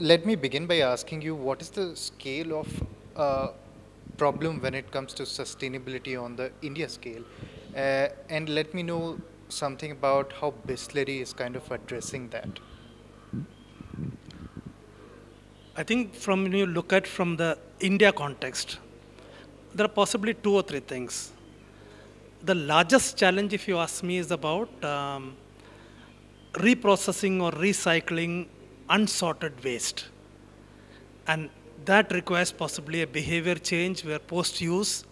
let me begin by asking you, what is the scale of problem when it comes to sustainability on the India scale? And let me know something about how Bisleri is kind of addressing that. I think from when you look at from the India context, there are possibly two or three things. The largest challenge, if you ask me, is about reprocessing or recycling unsorted waste. And that requires possibly a behavior change where post-use,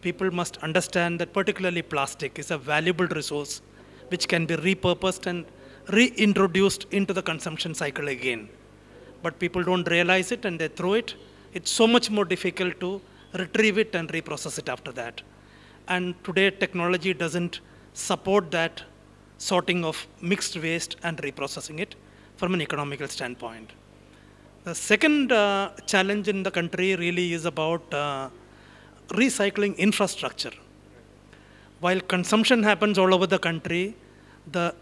people must understand that particularly plastic is a valuable resource which can be repurposed and reintroduced into the consumption cycle again. But people don't realize it and they throw it. It's so much more difficult to retrieve it and reprocess it after that. And today technology doesn't support that sorting of mixed waste and reprocessing it from an economical standpoint. The second challenge in the country really is about recycling infrastructure. While consumption happens all over the country,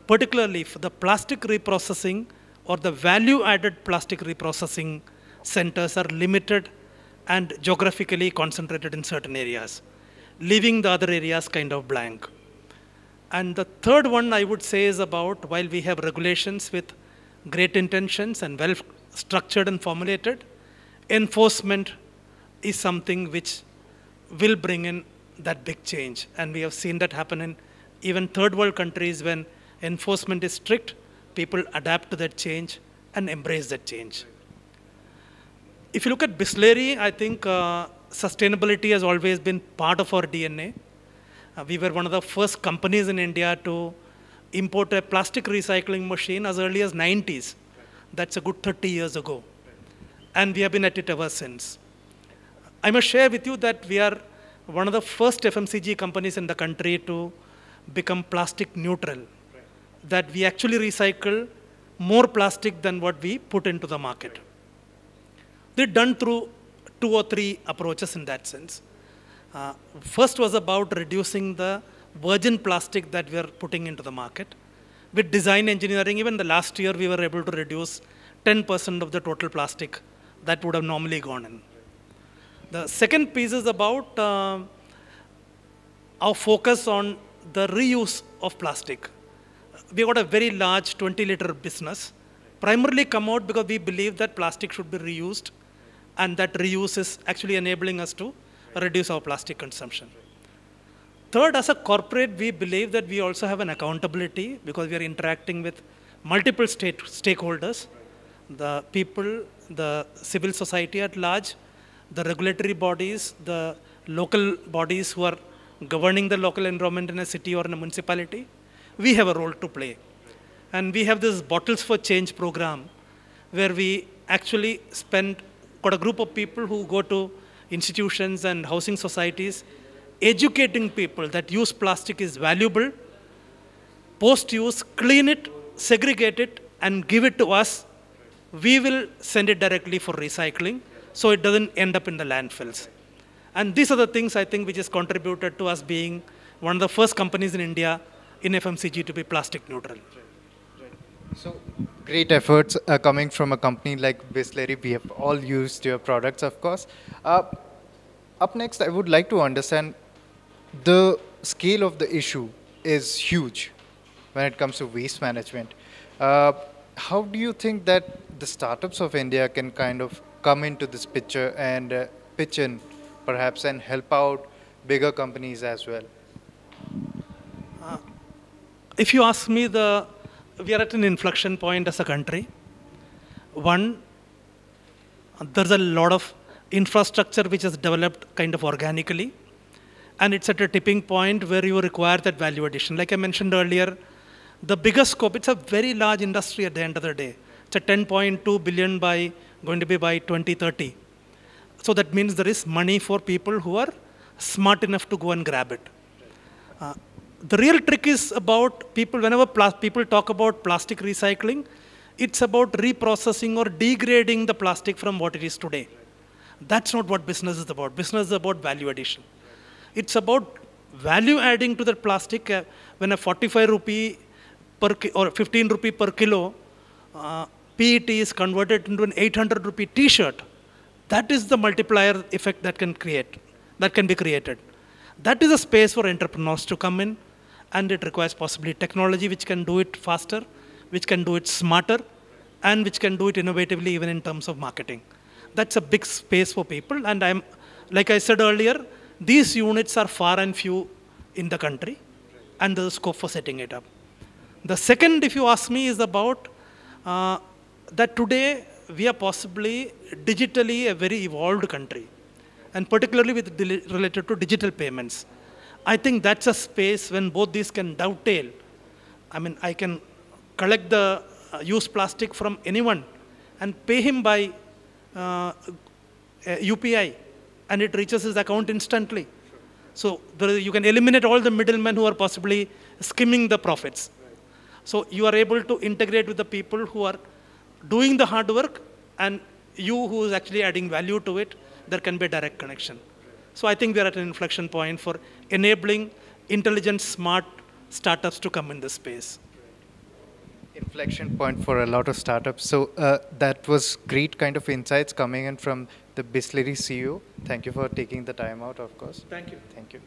particularly for the plastic reprocessing or the value-added plastic reprocessing centers are limited and geographically concentrated in certain areas, leaving the other areas kind of blank. And the third one I would say is about, while we have regulations with great intentions and well structured and formulated, enforcement is something which will bring in that big change. And we have seen that happen in even third world countries. When enforcement is strict, people adapt to that change and embrace that change. If you look at Bisleri, I think sustainability has always been part of our DNA. We were one of the first companies in India to import a plastic recycling machine as early as 90s. That's a good 30 years ago. And we have been at it ever since. I must share with you that we are one of the first FMCG companies in the country to become plastic neutral. That we actually recycle more plastic than what we put into the market. They're done through 2 or 3 approaches in that sense. First was about reducing the virgin plastic that we are putting into the market. With design engineering, even the last year, we were able to reduce 10% of the total plastic that would have normally gone in. The second piece is about our focus on the reuse of plastic. We got a very large 20-liter business, primarily come out because we believe that plastic should be reused, and that reuse is actually enabling us to reduce our plastic consumption. Third, as a corporate, we believe that we also have an accountability because we are interacting with multiple stakeholders, the people, the civil society at large, the regulatory bodies, the local bodies who are governing the local environment in a city or in a municipality. We have a role to play. And we have this Bottles for Change program where we actually got a group of people who go to institutions and housing societies, educating people that use plastic is valuable, post-use, clean it, segregate it, and give it to us. We will send it directly for recycling, so it doesn't end up in the landfills. And these are the things I think which has contributed to us being one of the first companies in India in FMCG to be plastic neutral. So great efforts coming from a company like Bisleri. We have all used your products, of course. Up next, I would like to understand the scale of the issue is huge when it comes to waste management. How do you think that the startups of India can kind of come into this picture and pitch in, perhaps, and help out bigger companies as well? If you ask me, we are at an inflection point as a country. One, there's a lot of infrastructure which has developed kind of organically. And it's at a tipping point where you require that value addition. Like I mentioned earlier, the biggest scope, it's a very large industry at the end of the day. It's a 10.2 billion going to be by 2030. So that means there is money for people who are smart enough to go and grab it. The real trick is about people, whenever people talk about plastic recycling, it's about reprocessing or degrading the plastic from what it is today. That's not what business is about. Business is about value addition. It's about value adding to the plastic. When a 45 rupee or 15 rupee per kilo PET is converted into an 800 rupee t-shirt. That is the multiplier effect that can be created. That is a space for entrepreneurs to come in, and it requires possibly technology which can do it faster, which can do it smarter, and which can do it innovatively even in terms of marketing. That's a big space for people, and like I said earlier, these units are far and few in the country, and there's scope for setting it up. The second, if you ask me, is about that today we are possibly digitally a very evolved country, and particularly related to digital payments. I think that's a space when both these can dovetail. I mean, I can collect the used plastic from anyone and pay him by UPI, and it reaches his account instantly. So you can eliminate all the middlemen who are possibly skimming the profits. So you are able to integrate with the people who are doing the hard work, and you who is actually adding value to it. There can be a direct connection. So I think we are at an inflection point for enabling intelligent, smart startups to come in this space. Inflection point for a lot of startups. So that was great kind of insights coming in from the Bisleri CEO. Thank you for taking the time out, of course. Thank you. Thank you.